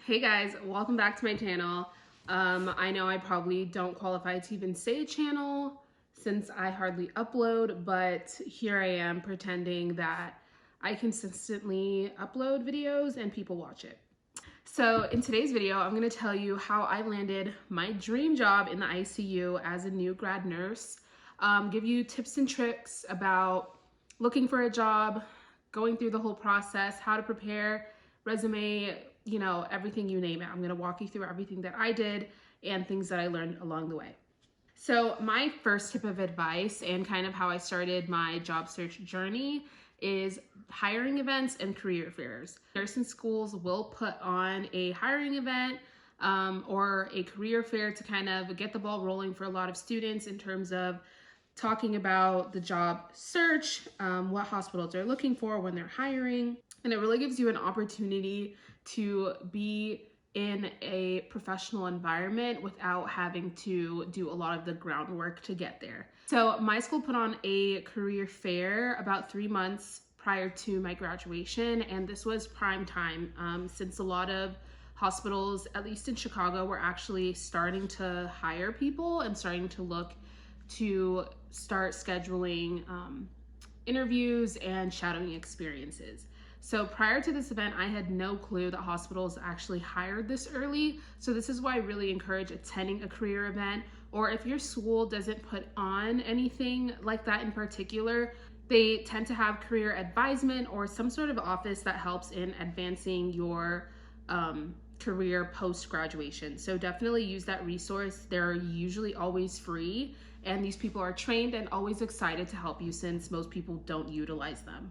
Hey guys, welcome back to my channel. I know I probably don't qualify to even say a channel since I hardly upload, but here I am pretending that I consistently upload videos and people watch it. So in today's video, I'm gonna tell you how I landed my dream job in the ICU as a new grad nurse, give you tips and tricks about looking for a job, going through the whole process, how to prepare, resume, everything you name it. I'm gonna walk you through everything that I did and things that I learned along the way. So my first tip of advice and kind of how I started my job search journey is hiring events and career fairs. Nursing schools will put on a hiring event or a career fair to kind of get the ball rolling for a lot of students in terms of talking about the job search, what hospitals are looking for when they're hiring. And it really gives you an opportunity to be in a professional environment without having to do a lot of the groundwork to get there. So my school put on a career fair about 3 months prior to my graduation, and this was prime time since a lot of hospitals, at least in Chicago, were actually starting to hire people and starting to look to start scheduling interviews and shadowing experiences. So prior to this event, I had no clue that hospitals actually hired this early. So this is why I really encourage attending a career event, or if your school doesn't put on anything like that in particular, they tend to have career advisement or some sort of office that helps in advancing your career post-graduation. So definitely use that resource. They're usually always free, and these people are trained and always excited to help you since most people don't utilize them.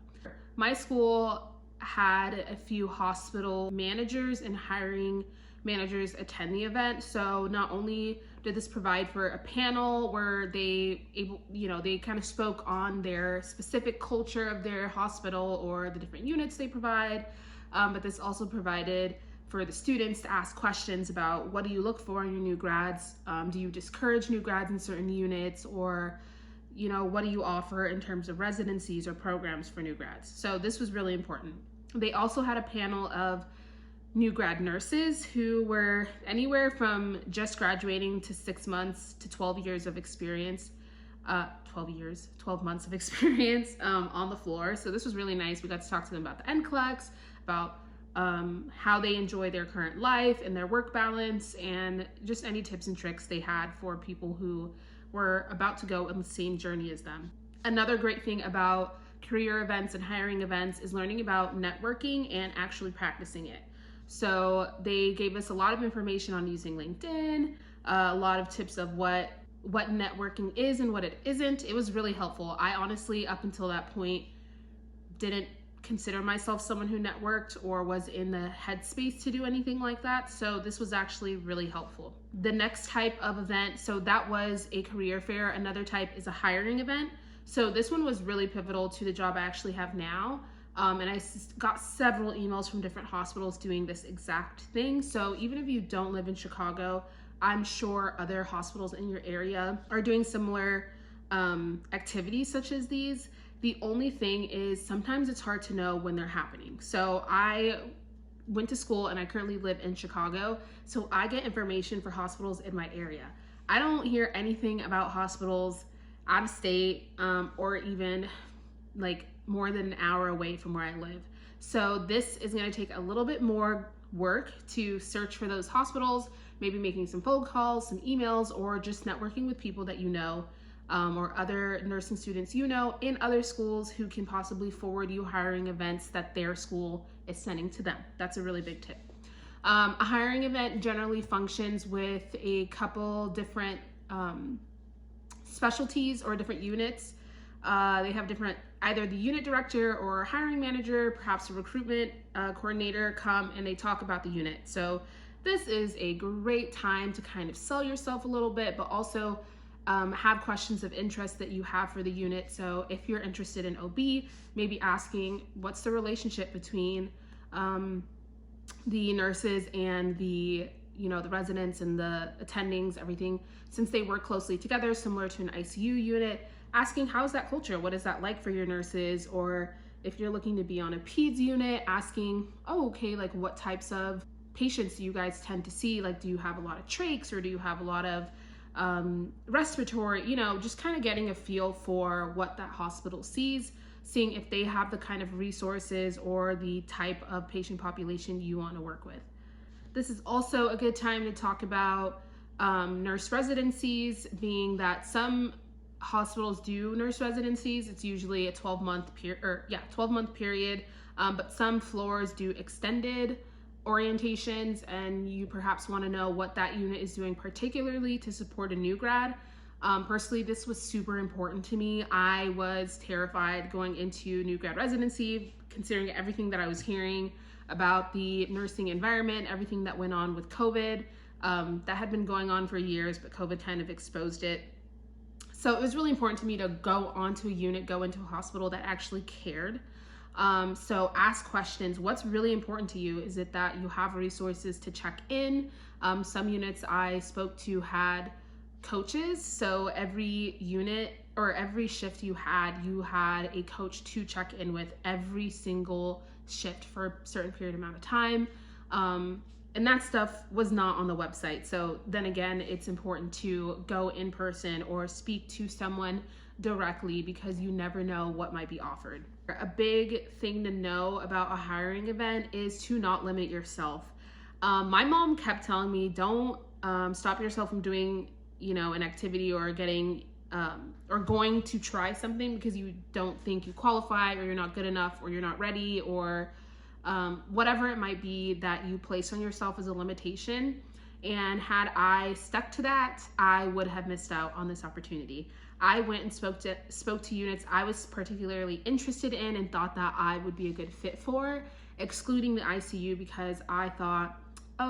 My school had a few hospital managers and hiring managers attend the event. So not only did this provide for a panel where they kind of spoke on their specific culture of their hospital or the different units they provide, but this also provided for the students to ask questions about what do you look for in your new grads? Do you discourage new grads in certain units, or what do you offer in terms of residencies or programs for new grads? So this was really important. They also had a panel of new grad nurses who were anywhere from just graduating to 6 months to 12 years of experience, 12 months of experience on the floor. So this was really nice. We got to talk to them about the NCLEX, about how they enjoy their current life and their work balance, and just any tips and tricks they had for people who were about to go on the same journey as them. Another great thing about career events and hiring events is learning about networking and actually practicing it. So they gave us a lot of information on using LinkedIn, a lot of tips of what networking is and what it isn't. It was really helpful. I honestly, up until that point, didn't consider myself someone who networked or was in the headspace to do anything like that. So this was actually really helpful. The next type of event, so that was a career fair. Another type is a hiring event. So this one was really pivotal to the job I actually have now. And I got several emails from different hospitals doing this exact thing. So even if you don't live in Chicago, I'm sure other hospitals in your area are doing similar activities such as these. The only thing is sometimes it's hard to know when they're happening. So I went to school and I currently live in Chicago, so I get information for hospitals in my area. I don't hear anything about hospitals out of state or even like more than an hour away from where I live. So this is going to take a little bit more work to search for those hospitals, maybe making some phone calls, some emails, or just networking with people that you know, or other nursing students in other schools who can possibly forward you hiring events that their school is sending to them. That's a really big tip. A hiring event generally functions with a couple different specialties or different units. They have different, either the unit director or hiring manager, perhaps a recruitment coordinator come and they talk about the unit. So this is a great time to kind of sell yourself a little bit, but also have questions of interest that you have for the unit. So if you're interested in OB, maybe asking what's the relationship between the nurses and the residents and the attendings, everything, since they work closely together, similar to an ICU unit, asking how's that culture? What is that like for your nurses? Or if you're looking to be on a peds unit, asking, oh, okay, like what types of patients do you guys tend to see? Like, do you have a lot of trachs, or do you have a lot of respiratory, just kind of getting a feel for what that hospital sees, seeing if they have the kind of resources or the type of patient population you want to work with. This is also a good time to talk about nurse residencies, being that some hospitals do nurse residencies. It's usually a 12-month period, but some floors do extended orientations, and you perhaps want to know what that unit is doing particularly to support a new grad. Personally, this was super important to me. I was terrified going into new grad residency, considering everything that I was hearing about the nursing environment, everything that went on with COVID. That had been going on for years, but COVID kind of exposed it. So it was really important to me to go onto a unit, go into a hospital that actually cared. So ask questions. What's really important to you? Is it that you have resources to check in? Some units I spoke to had coaches. So every unit or every shift you had a coach to check in with every single shift for a certain period amount of time. And that stuff was not on the website. So then again, it's important to go in person or speak to someone directly, because you never know what might be offered. A big thing to know about a hiring event is to not limit yourself. My mom kept telling me, don't stop yourself from doing, an activity or getting or going to try something because you don't think you qualify, or you're not good enough, or you're not ready, or whatever it might be that you place on yourself as a limitation. And had I stuck to that, I would have missed out on this opportunity. I went and spoke to units I was particularly interested in and thought that I would be a good fit for, excluding the ICU, because I thought, I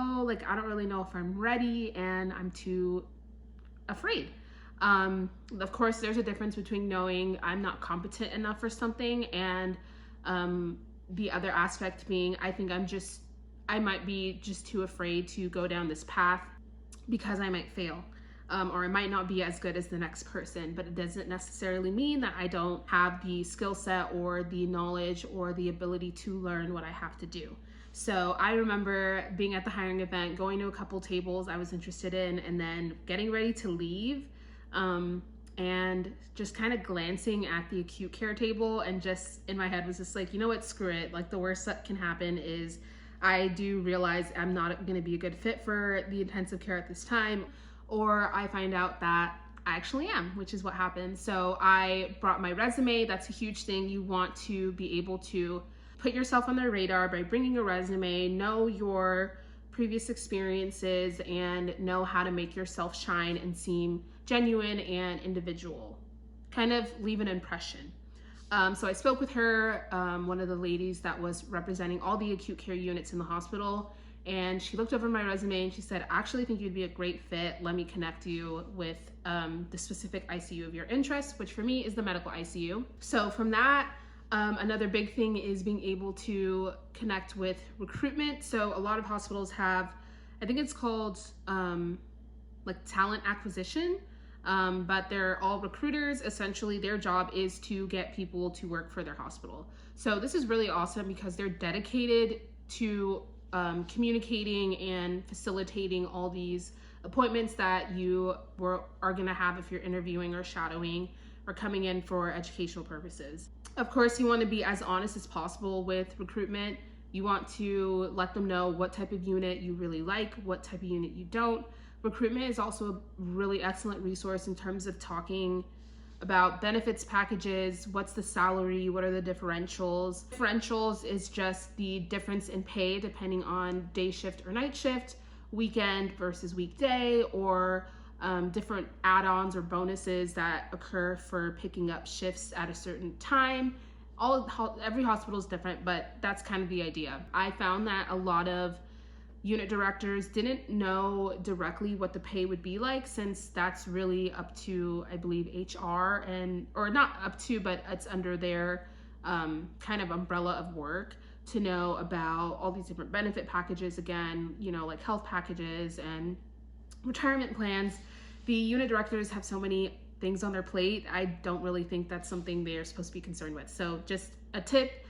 don't really know if I'm ready and I'm too afraid. Of course, there's a difference between knowing I'm not competent enough for something and the other aspect being, I think I might be just too afraid to go down this path because I might fail. Or I might not be as good as the next person, but it doesn't necessarily mean that I don't have the skill set or the knowledge or the ability to learn what I have to do. So I remember being at the hiring event, going to a couple tables I was interested in, and then getting ready to leave, and just kind of glancing at the acute care table, and just in my head was just like, screw it. Like, the worst that can happen is I do realize I'm not going to be a good fit for the intensive care at this time, or I find out that I actually am, which is what happened. So I brought my resume. That's a huge thing. You want to be able to put yourself on their radar by bringing a resume, know your previous experiences, and know how to make yourself shine and seem genuine and individual. Kind of leave an impression. So I spoke with her, one of the ladies that was representing all the acute care units in the hospital, and she looked over my resume and she said, I actually think you'd be a great fit. Let me connect you with the specific ICU of your interest, which for me is the medical ICU. So from that, another big thing is being able to connect with recruitment. So a lot of hospitals have, I think it's called talent acquisition, but they're all recruiters. Essentially, their job is to get people to work for their hospital. So this is really awesome because they're dedicated to communicating and facilitating all these appointments that you are going to have if you're interviewing or shadowing or coming in for educational purposes. Of course, you want to be as honest as possible with recruitment. You want to let them know what type of unit you really like, what type of unit you don't. Recruitment is also a really excellent resource in terms of talking about benefits packages, what's the salary, what are the differentials. Differentials is just the difference in pay depending on day shift or night shift, weekend versus weekday, or different add-ons or bonuses that occur for picking up shifts at a certain time. Every hospital is different, but that's kind of the idea. I found that a lot of unit directors didn't know directly what the pay would be like, since that's really up to, I believe, HR, or not up to, but it's under their kind of umbrella of work to know about all these different benefit packages, again, like health packages and retirement plans. The unit directors have so many things on their plate. I don't really think that's something they're supposed to be concerned with. So just a tip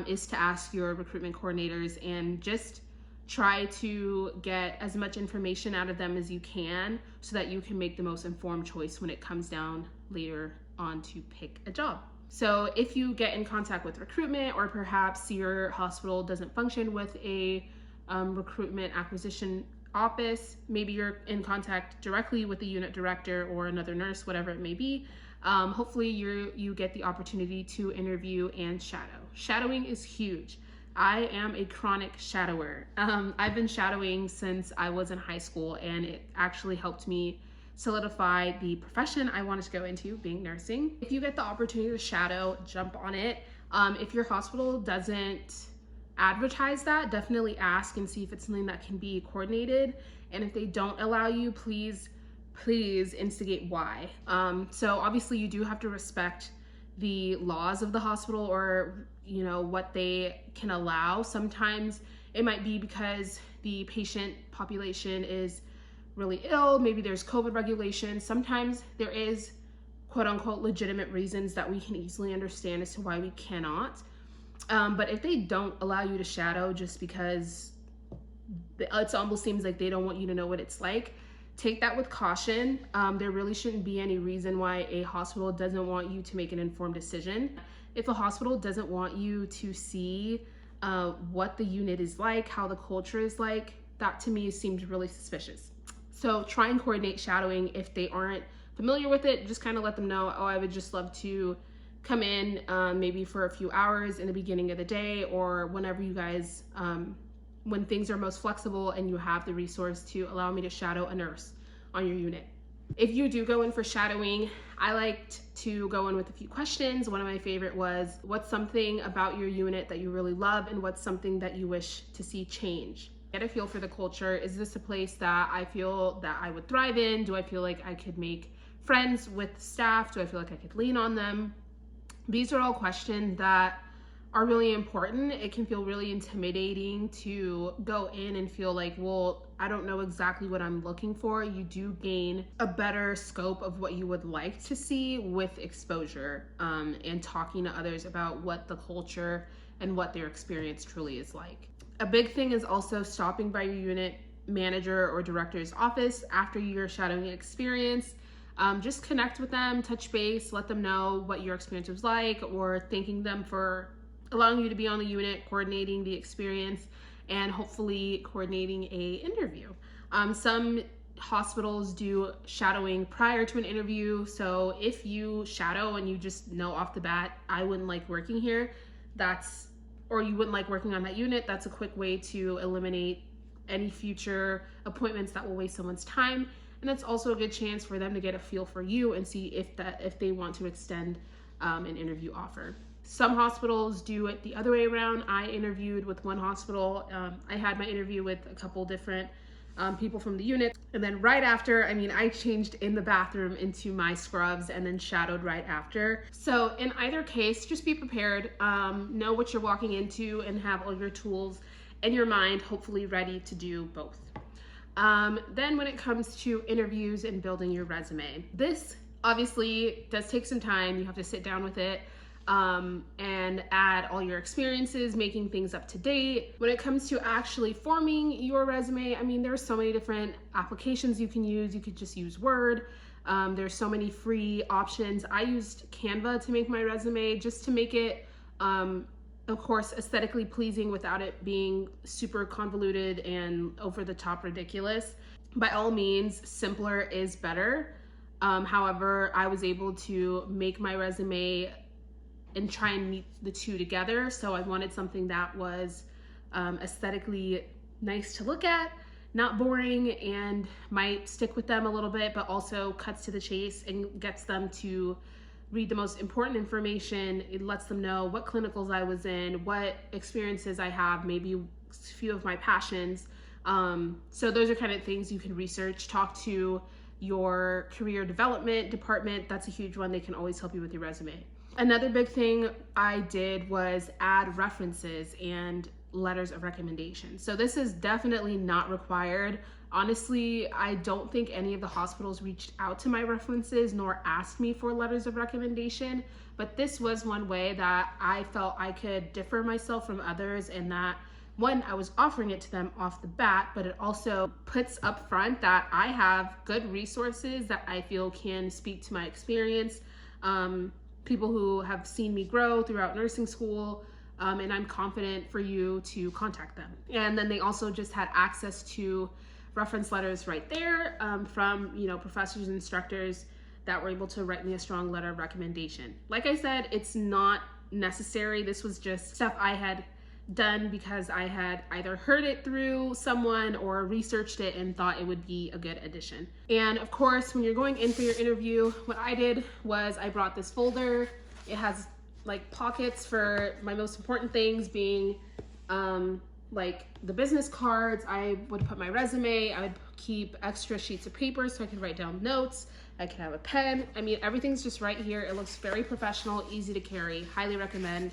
is to ask your recruitment coordinators and just try to get as much information out of them as you can so that you can make the most informed choice when it comes down later on to pick a job. So if you get in contact with recruitment, or perhaps your hospital doesn't function with a recruitment acquisition office, maybe you're in contact directly with the unit director or another nurse, whatever it may be, hopefully you get the opportunity to interview and shadow. Shadowing is huge. I am a chronic shadower. I've been shadowing since I was in high school, and it actually helped me solidify the profession I wanted to go into, being nursing. If you get the opportunity to shadow, jump on it. If your hospital doesn't advertise that, definitely ask and see if it's something that can be coordinated. And if they don't allow you, please instigate why. So obviously you do have to respect the laws of the hospital, or what they can allow. Sometimes it might be because the patient population is really ill, maybe there's COVID regulations. Sometimes there is quote unquote legitimate reasons that we can easily understand as to why we cannot. But if they don't allow you to shadow just because it almost seems like they don't want you to know what it's like, take that with caution. There really shouldn't be any reason why a hospital doesn't want you to make an informed decision. If a hospital doesn't want you to see what the unit is like, how the culture is like, that to me seems really suspicious. So try and coordinate shadowing. If they aren't familiar with it, just kind of let them know, oh, I would just love to come in maybe for a few hours in the beginning of the day, or whenever you guys, when things are most flexible and you have the resource to allow me to shadow a nurse on your unit. If you do go in for shadowing, I liked to go in with a few questions. One of my favorite was, what's something about your unit that you really love, and what's something that you wish to see change? Get a feel for the culture. Is this a place that I feel that I would thrive in? Do I feel like I could make friends with staff? Do I feel like I could lean on them? These are all questions that are really important. It can feel really intimidating to go in and feel like, well, I don't know exactly what I'm looking for. You do gain a better scope of what you would like to see with exposure, and talking to others about what the culture and what their experience truly is like. A big thing is also stopping by your unit manager or director's office after your shadowing experience. Just connect with them, touch base, let them know what your experience was like, or thanking them for allowing you to be on the unit, coordinating the experience, and hopefully coordinating a interview. Some hospitals do shadowing prior to an interview. So if you shadow and you just know off the bat, I wouldn't like working here, or you wouldn't like working on that unit, that's a quick way to eliminate any future appointments that will waste someone's time. And it's also a good chance for them to get a feel for you and see if they want to extend an interview offer. Some hospitals do it the other way around. I interviewed with one hospital. I had my interview with a couple different people from the unit. And then right after, I changed in the bathroom into my scrubs and then shadowed right after. So in either case, just be prepared, know what you're walking into, and have all your tools in your mind, hopefully ready to do both. Then when it comes to interviews and building your resume, this obviously does take some time. You have to sit down with it and add all your experiences, making things up to date. When it comes to actually forming your resume, there's so many different applications you can use. You could just use Word. There's so many free options. I used Canva to make my resume, just to make it, of course, aesthetically pleasing without it being super convoluted and over the top ridiculous. By all means, simpler is better. However, I was able to make my resume and try and meet the two together. So I wanted something that was aesthetically nice to look at, not boring, and might stick with them a little bit, but also cuts to the chase and gets them to read the most important information. It lets them know what clinicals I was in, what experiences I have, maybe a few of my passions. So those are kind of things you can research. Talk to your career development department. That's a huge one. They can always help you with your resume. Another big thing I did was add references and letters of recommendation. So this is definitely not required. Honestly, I don't think any of the hospitals reached out to my references nor asked me for letters of recommendation, but this was one way that I felt I could differ myself from others, and that one, I was offering it to them off the bat, but it also puts up front that I have good resources that I feel can speak to my experience, people who have seen me grow throughout nursing school, and I'm confident for you to contact them. And then they also just had access to reference letters right there, from, you know, professors and instructors that were able to write me a strong letter of recommendation. Like I said, it's not necessary. This was just stuff I had done because I had either heard it through someone or researched it and thought it would be a good addition. And of course, when you're going in for your interview, what I did was I brought this folder. It has like pockets for my most important things, being like the business cards. I would put my resume. I would keep extra sheets of paper so I could write down notes. I could have a pen. I mean, everything's just right here. It looks very professional, easy to carry. Highly recommend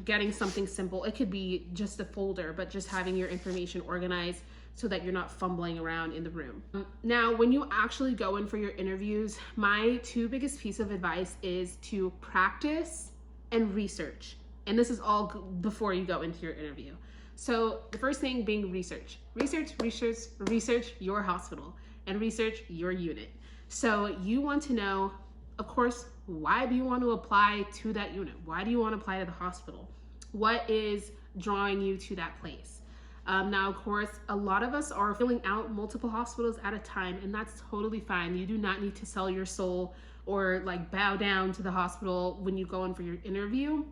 getting something simple. It could be just a folder, but just having your information organized so that you're not fumbling around in the room. Now, when you actually go in for your interviews, my two biggest pieces of advice is to practice and research. And this is all before you go into your interview. So the first thing being research. Research your hospital and research your unit. So you want to know, of course, why do you want to apply to that unit? Why do you want to apply to the hospital? What is drawing you to that place? Now, of course, a lot of us are filling out multiple hospitals at a time, and that's totally fine. You do not need to sell your soul or like bow down to the hospital when you go in for your interview.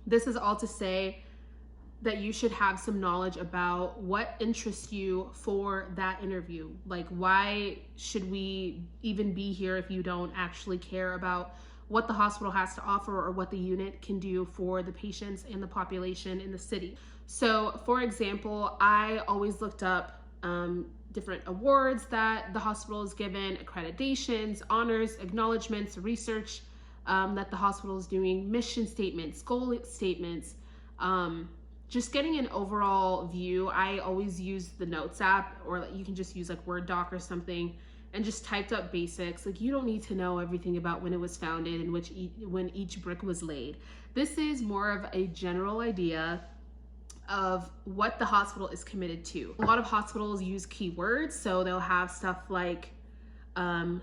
This is all to say that you should have some knowledge about what interests you for that interview. Like, why should we even be here if you don't actually care about what the hospital has to offer or what the unit can do for the patients and the population in the city? So, for example, I always looked up different awards that the hospital is given, accreditations, honors, acknowledgements, research that the hospital is doing, mission statements, goal statements, just getting an overall view. I always use the Notes app, or you can just use like Word doc or something, and just typed up basics. Like, you don't need to know everything about when it was founded and when each brick was laid. This is more of a general idea of what the hospital is committed to. A lot of hospitals use keywords, so they'll have stuff like, wow,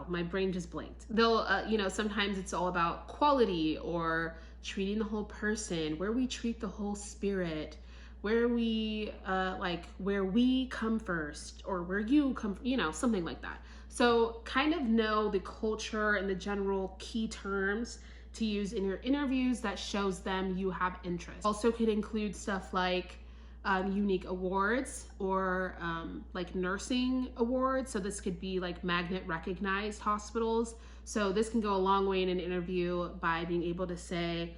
my brain just blanked. They'll, you know, sometimes it's all about quality or treating the whole person, where we treat the whole spirit, where we, where we come first, or where you come, you know, something like that. So kind of know the culture and the general key terms to use in your interviews that shows them you have interest. Also could include stuff like unique awards or like nursing awards. So this could be like magnet recognized hospitals. So this can go a long way in an interview by being able to say,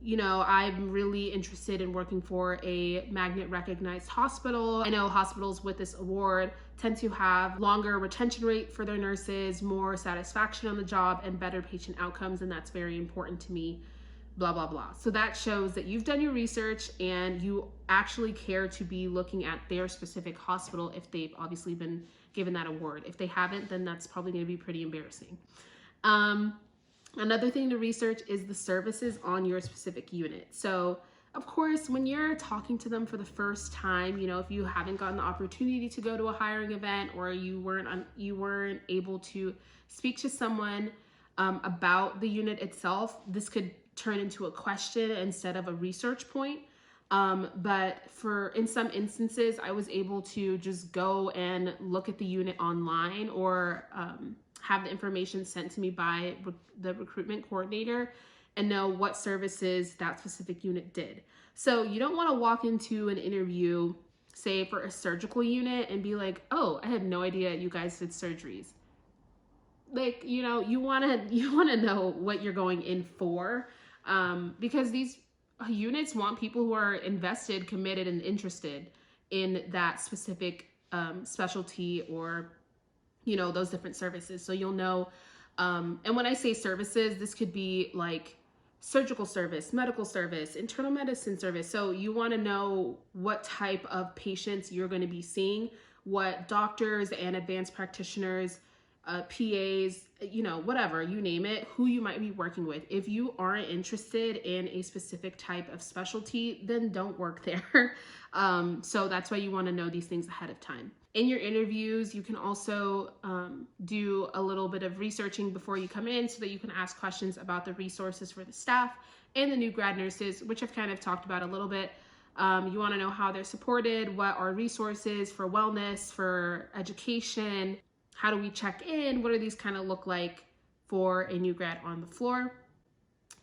you know, I'm really interested in working for a magnet recognized hospital. I know hospitals with this award tend to have longer retention rate for their nurses, more satisfaction on the job, and better patient outcomes, and that's very important to me, blah, blah, blah. So that shows that you've done your research and you actually care to be looking at their specific hospital if they've obviously been given that award. If they haven't, then that's probably going to be pretty embarrassing. Another thing to research is the services on your specific unit. So of course, when you're talking to them for the first time, you know, if you haven't gotten the opportunity to go to a hiring event, or you weren't able to speak to someone about the unit itself, this could turn into a question instead of a research point. But in some instances, I was able to just go and look at the unit online, or have the information sent to me by the recruitment coordinator, and know what services that specific unit did. So you don't want to walk into an interview, say for a surgical unit, and be like, oh, I had no idea you guys did surgeries. Like, you know, you want to know what you're going in for, because these units want people who are invested, committed, and interested in that specific specialty, or, you know, those different services. So you'll know, and when I say services, this could be like surgical service, medical service, internal medicine service. So you want to know what type of patients you're going to be seeing, what doctors and advanced practitioners PAs, whatever, you name it, who you might be working with. If you aren't interested in a specific type of specialty, then don't work there. So that's why you want to know these things ahead of time. In your interviews, you can also do a little bit of researching before you come in so that you can ask questions about the resources for the staff and the new grad nurses, which I've kind of talked about a little bit. You want to know how they're supported, what are resources for wellness, for education, how do we check in, what do these kind of look like for a new grad on the floor.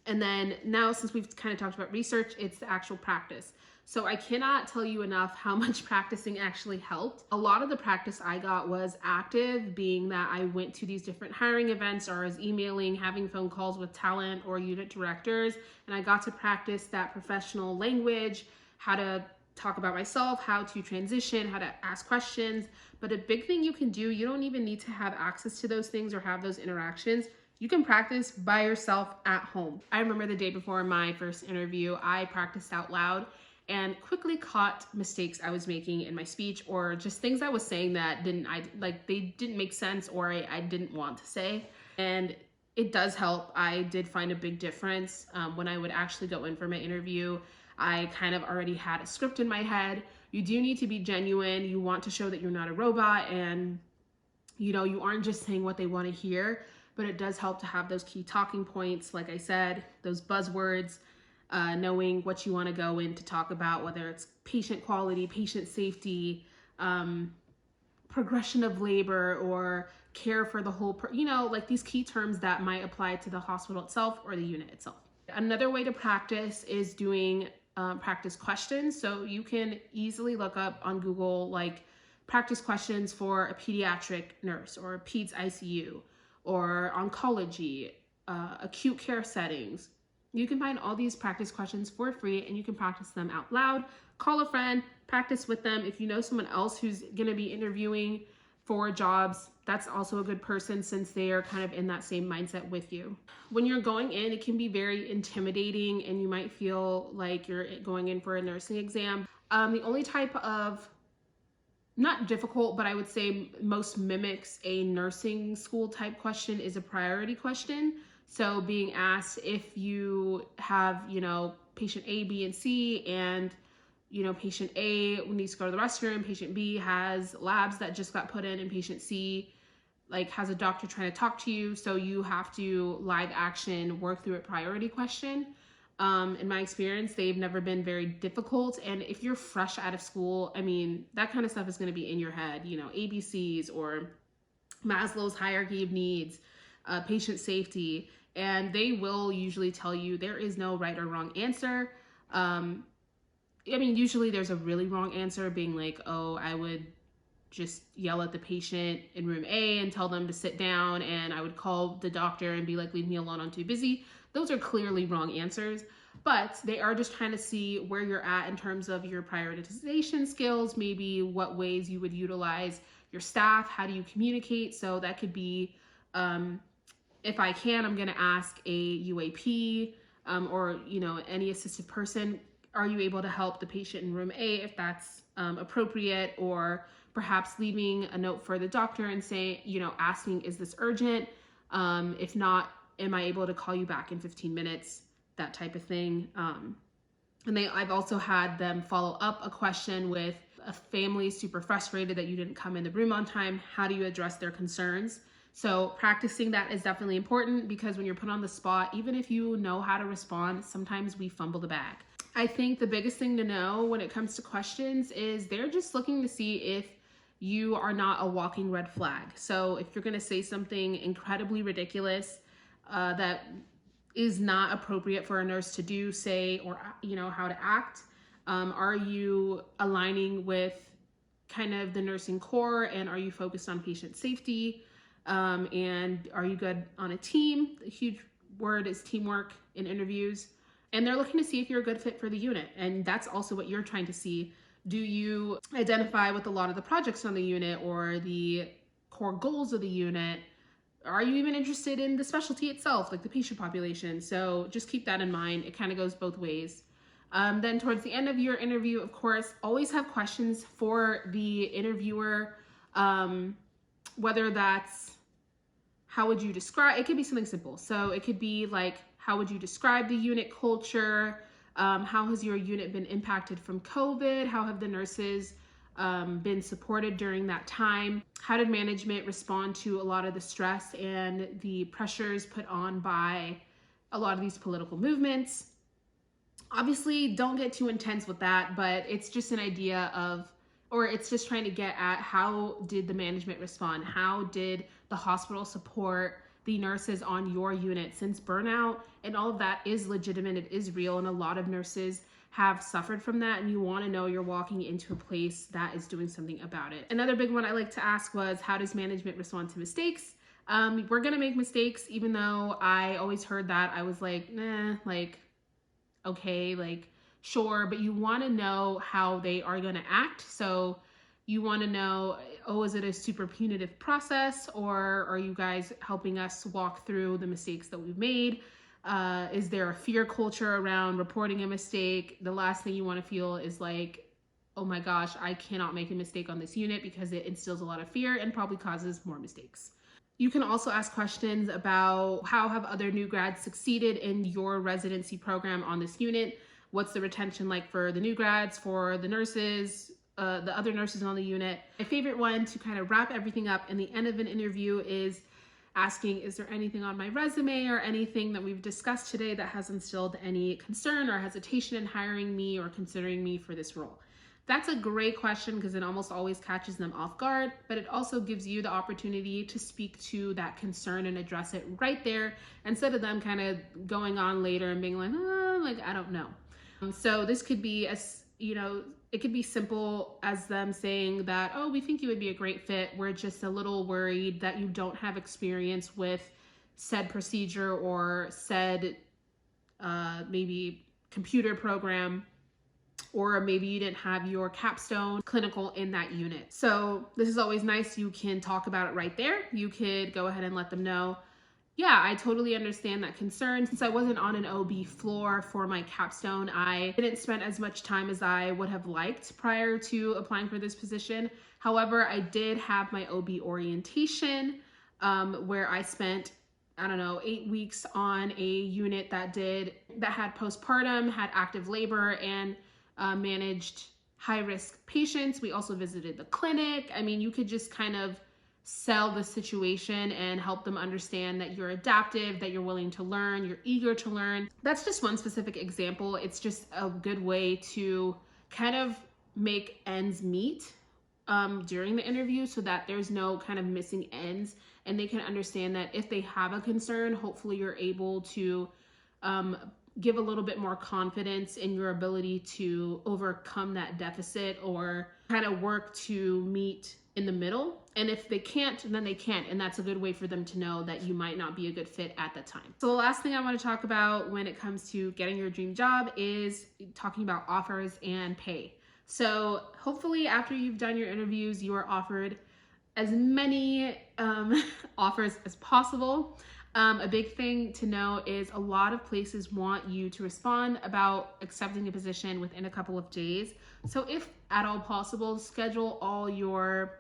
And then now, since we've kind of talked about research, it's the actual practice. So I cannot tell you enough how much practicing actually helped. A lot of the practice I got was active, being that I went to these different hiring events, or I was emailing, having phone calls with talent or unit directors, and I got to practice that professional language, how to talk about myself, how to transition, how to ask questions. But a big thing you can do, you don't even need to have access to those things or have those interactions. You can practice by yourself at home. I remember the day before my first interview, I practiced out loud and quickly caught mistakes I was making in my speech, or just things I was saying that they didn't make sense, or I didn't want to say. And it does help. I did find a big difference when I would actually go in for my interview. I kind of already had a script in my head. You do need to be genuine. You want to show that you're not a robot, and you aren't just saying what they want to hear, but it does help to have those key talking points. Like I said, those buzzwords, knowing what you want to go in to talk about, whether it's patient quality, patient safety, progression of labor, or care for the whole, like these key terms that might apply to the hospital itself or the unit itself. Another way to practice is doing practice questions. So you can easily look up on Google, like practice questions for a pediatric nurse or a peds ICU or oncology, acute care settings. You can find all these practice questions for free, and you can practice them out loud. Call a friend, practice with them. If you know someone else who's going to be interviewing for jobs, that's also a good person, since they are kind of in that same mindset with you. When you're going in, it can be very intimidating, and you might feel like you're going in for a nursing exam. The only type of, not difficult, but I would say most mimics a nursing school type question is a priority question. So being asked if you have, patient A, B, and C, and patient A needs to go to the restroom, patient B has labs that just got put in, and patient C has a doctor trying to talk to you. So you have to live action work through a priority question. In my experience, they've never been very difficult. And if you're fresh out of school, that kind of stuff is going to be in your head, ABCs or Maslow's hierarchy of needs, patient safety, and they will usually tell you there is no right or wrong answer. Usually there's a really wrong answer, being like, oh, I would just yell at the patient in room A and tell them to sit down, and I would call the doctor and be like, leave me alone, I'm too busy. Those are clearly wrong answers, but they are just trying to see where you're at in terms of your prioritization skills, maybe what ways you would utilize your staff, how do you communicate. So that could be, if I can, I'm going to ask a UAP or any assistive person, are you able to help the patient in room A if that's appropriate, or perhaps leaving a note for the doctor and saying, asking, is this urgent? If not, am I able to call you back in 15 minutes? That type of thing. I've also had them follow up a question with a family super frustrated that you didn't come in the room on time. How do you address their concerns? So practicing that is definitely important, because when you're put on the spot, even if you know how to respond, sometimes we fumble the bag. I think the biggest thing to know when it comes to questions is they're just looking to see if you are not a walking red flag. So if you're going to say something incredibly ridiculous that is not appropriate for a nurse to do, say, or how to act, are you aligning with kind of the nursing core, and are you focused on patient safety, and are you good on a team? A huge word is teamwork in interviews. And they're looking to see if you're a good fit for the unit, and that's also what you're trying to see. Do you identify with a lot of the projects on the unit or the core goals of the unit? Are you even interested in the specialty itself, like the patient population? So just keep that in mind. It kind of goes both ways. Then towards the end of your interview, of course, always have questions for the interviewer, whether that's how would you describe, it could be something simple. So it could be like, how would you describe the unit culture? How has your unit been impacted from COVID? How have the nurses been supported during that time? How did management respond to a lot of the stress and the pressures put on by a lot of these political movements? Obviously, don't get too intense with that, but it's just an idea of, or it's just trying to get at, how did the management respond? How did the hospital support the nurses on your unit? Since burnout and all of that is legitimate, it is real, and a lot of nurses have suffered from that, and you want to know you're walking into a place that is doing something about it. Another big one I like to ask was, how does management respond to mistakes? We're gonna make mistakes, even though I always heard that. I was like, nah, like, okay, like, sure, but you want to know how they are going to act. So you want to know, oh, is it a super punitive process, or are you guys helping us walk through the mistakes that we've made? Is there a fear culture around reporting a mistake? The last thing you want to feel is like, oh my gosh, I cannot make a mistake on this unit, because it instills a lot of fear and probably causes more mistakes. You can also ask questions about, how have other new grads succeeded in your residency program on this unit? What's the retention like for the new grads, for the nurses, the other nurses on the unit? My favorite one to kind of wrap everything up in the end of an interview is asking, is there anything on my resume or anything that we've discussed today that has instilled any concern or hesitation in hiring me or considering me for this role? That's a great question, because it almost always catches them off guard, but it also gives you the opportunity to speak to that concern and address it right there, instead of them kind of going on later and being like, oh, like, I don't know. So this could be, it could be simple as them saying that, oh, we think you would be a great fit. We're just a little worried that you don't have experience with said procedure or said maybe computer program, or maybe you didn't have your capstone clinical in that unit. So this is always nice. You can talk about it right there. You could go ahead and let them know, yeah, I totally understand that concern. Since I wasn't on an OB floor for my capstone, I didn't spend as much time as I would have liked prior to applying for this position. However, I did have my OB orientation, where I spent, I don't know, 8 weeks on a unit that had postpartum, had active labor, and managed high-risk patients. We also visited the clinic. I mean, you could just kind of sell the situation and help them understand that you're adaptive, that you're willing to learn, you're eager to learn. That's just one specific example. It's just a good way to kind of make ends meet during the interview, so that there's no kind of missing ends, and they can understand that if they have a concern, hopefully you're able to give a little bit more confidence in your ability to overcome that deficit, or kind of work to meet in the middle. And if they can't, then they can't. And that's a good way for them to know that you might not be a good fit at the time. So the last thing I want to talk about when it comes to getting your dream job is talking about offers and pay. So hopefully after you've done your interviews, you are offered as many offers as possible. A big thing to know is a lot of places want you to respond about accepting a position within a couple of days. So if at all possible, schedule all your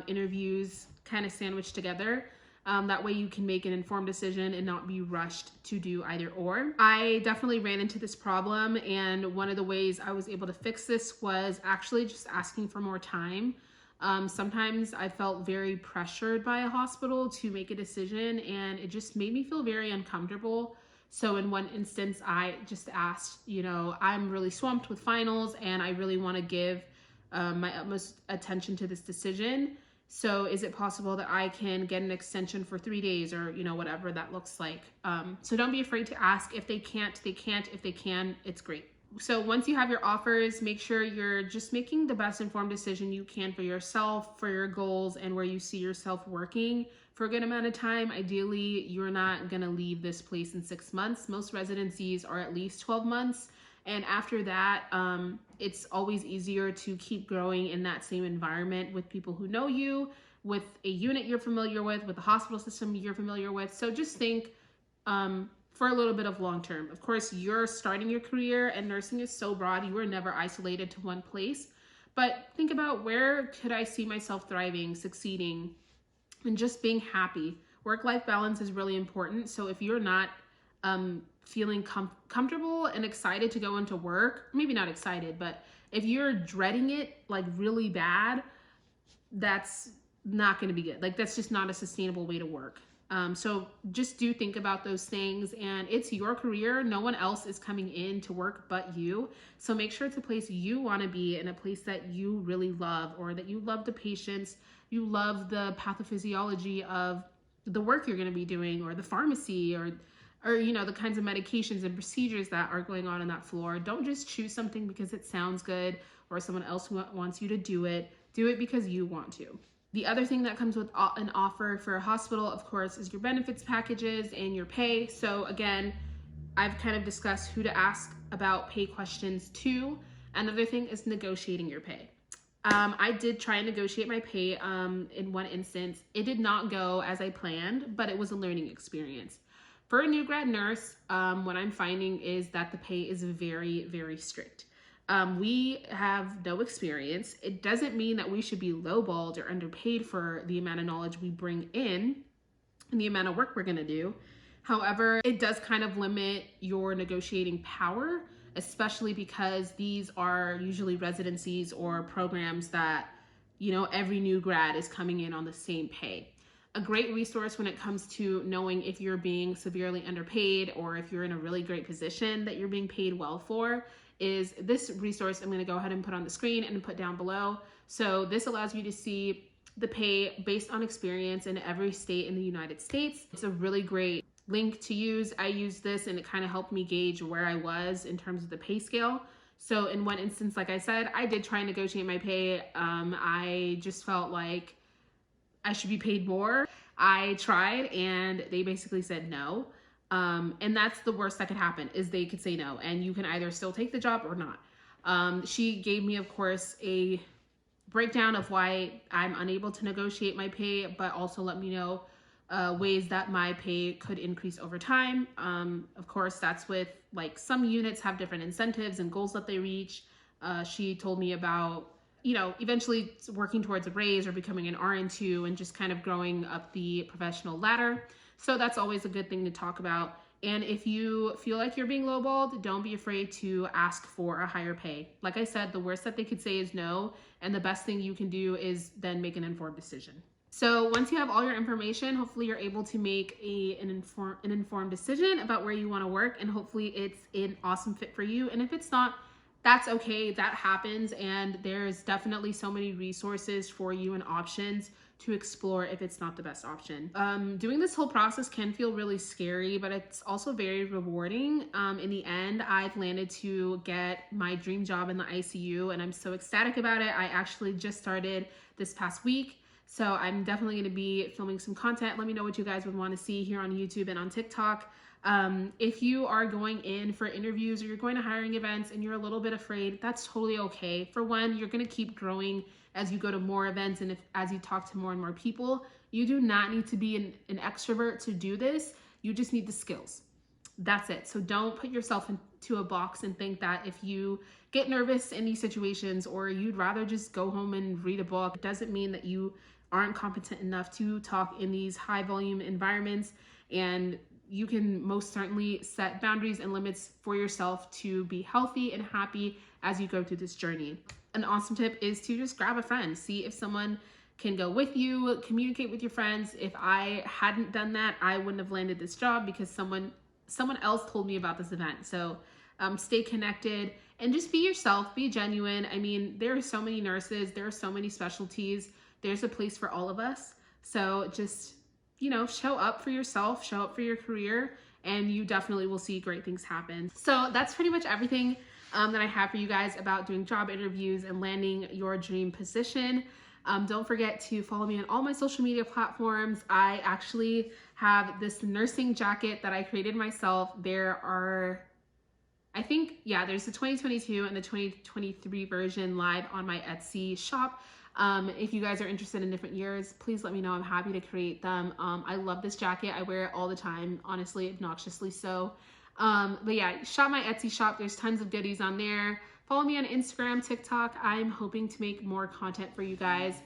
interviews kind of sandwiched together. That way you can make an informed decision and not be rushed to do either or. I definitely ran into this problem, and one of the ways I was able to fix this was actually just asking for more time. Sometimes I felt very pressured by a hospital to make a decision, and it just made me feel very uncomfortable. So in one instance, I just asked, I'm really swamped with finals and I really want to give my utmost attention to this decision. So is it possible that I can get an extension for 3 days, or, whatever that looks like? So don't be afraid to ask. If they can't, they can't. If they can, it's great. So once you have your offers, make sure you're just making the best informed decision you can for yourself, for your goals, and where you see yourself working for a good amount of time. Ideally, you're not going to leave this place in 6 months. Most residencies are at least 12 months. And after that, it's always easier to keep growing in that same environment with people who know you, with a unit you're familiar with the hospital system you're familiar with. So just think, for a little bit of long term. Of course, you're starting your career and nursing is so broad, you are never isolated to one place. But think about, where could I see myself thriving, succeeding, and just being happy? Work-life balance is really important. So if you're not feeling comfortable and excited to go into work, maybe not excited, but if you're dreading it like really bad, that's not going to be good. Like, that's just not a sustainable way to work. So just do think about those things, and it's your career. No one else is coming in to work but you. So make sure it's a place you want to be, and a place that you really love, or that you love the patients, you love the pathophysiology of the work you're going to be doing, or the pharmacy, or you know, the kinds of medications and procedures that are going on that floor. Don't just choose something because it sounds good or someone else wants you to do it. Do it because you want to. The other thing that comes with an offer for a hospital, of course, is your benefits packages and your pay. So again, I've kind of discussed who to ask about pay questions to. Another thing is negotiating your pay. I did try and negotiate my pay in one instance. It did not go as I planned, but it was a learning experience. For a new grad nurse, what I'm finding is that the pay is very, very strict. We have no experience. It doesn't mean that we should be lowballed or underpaid for the amount of knowledge we bring in and the amount of work we're going to do. However, it does kind of limit your negotiating power, especially because these are usually residencies or programs that, you know, every new grad is coming in on the same pay. A great resource when it comes to knowing if you're being severely underpaid or if you're in a really great position that you're being paid well for is this resource I'm going to go ahead and put on the screen and put down below. So this allows you to see the pay based on experience in every state in the United States. It's a really great link to use. I used this and it kind of helped me gauge where I was in terms of the pay scale. So in one instance, like I said, I did try and negotiate my pay. I just felt like I should be paid more. I tried and they basically said no. And that's the worst that could happen, is they could say no, and you can either still take the job or not. She gave me, of course, a breakdown of why I'm unable to negotiate my pay, but also let me know ways that my pay could increase over time. Of course, that's with, like, some units have different incentives and goals that they reach. She told me about, you know, eventually working towards a raise or becoming an RN2 and just kind of growing up the professional ladder. So that's always a good thing to talk about. And if you feel like you're being lowballed, don't be afraid to ask for a higher pay. Like I said, the worst that they could say is no, and the best thing you can do is then make an informed decision. So once you have all your information, hopefully you're able to make an informed decision about where you want to work, and hopefully it's an awesome fit for you. And if it's not, that's okay, that happens, and there's definitely so many resources for you and options to explore if it's not the best option. Doing this whole process can feel really scary, but it's also very rewarding. In the end, I've landed to get my dream job in the ICU, and I'm so ecstatic about it. I actually just started this past week, so I'm definitely going to be filming some content. Let me know what you guys would want to see here on YouTube and on TikTok. If you are going in for interviews or you're going to hiring events and you're a little bit afraid, that's totally okay. For one, you're going to keep growing as you go to more events and as you talk to more and more people. You do not need to be an extrovert to do this. You just need the skills. That's it. So don't put yourself into a box and think that if you get nervous in these situations or you'd rather just go home and read a book, it doesn't mean that you aren't competent enough to talk in these high volume environments. And you can most certainly set boundaries and limits for yourself to be healthy and happy as you go through this journey. An awesome tip is to just grab a friend. See if someone can go with you, communicate with your friends. If I hadn't done that, I wouldn't have landed this job because someone else told me about this event. So stay connected and just be yourself, be genuine. I mean, there are so many nurses, there are so many specialties. There's a place for all of us. So just, you know, show up for yourself, show up for your career, and you definitely will see great things happen. So that's pretty much everything that I have for you guys about doing job interviews and landing your dream position. Don't forget to follow me on all my social media platforms. I actually have this nursing jacket that I created myself. There are, I think, yeah, there's the 2022 and the 2023 version live on my Etsy shop. If you guys are interested in different years, please let me know. I'm happy to create them. I love this jacket. I wear it all the time, honestly, obnoxiously so. But yeah, shop my Etsy shop. There's tons of goodies on there. Follow me on Instagram, TikTok. I'm hoping to make more content for you guys.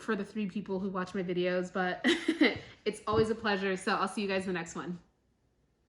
for the 3 people who watch my videos, but it's always a pleasure. So I'll see you guys in the next one.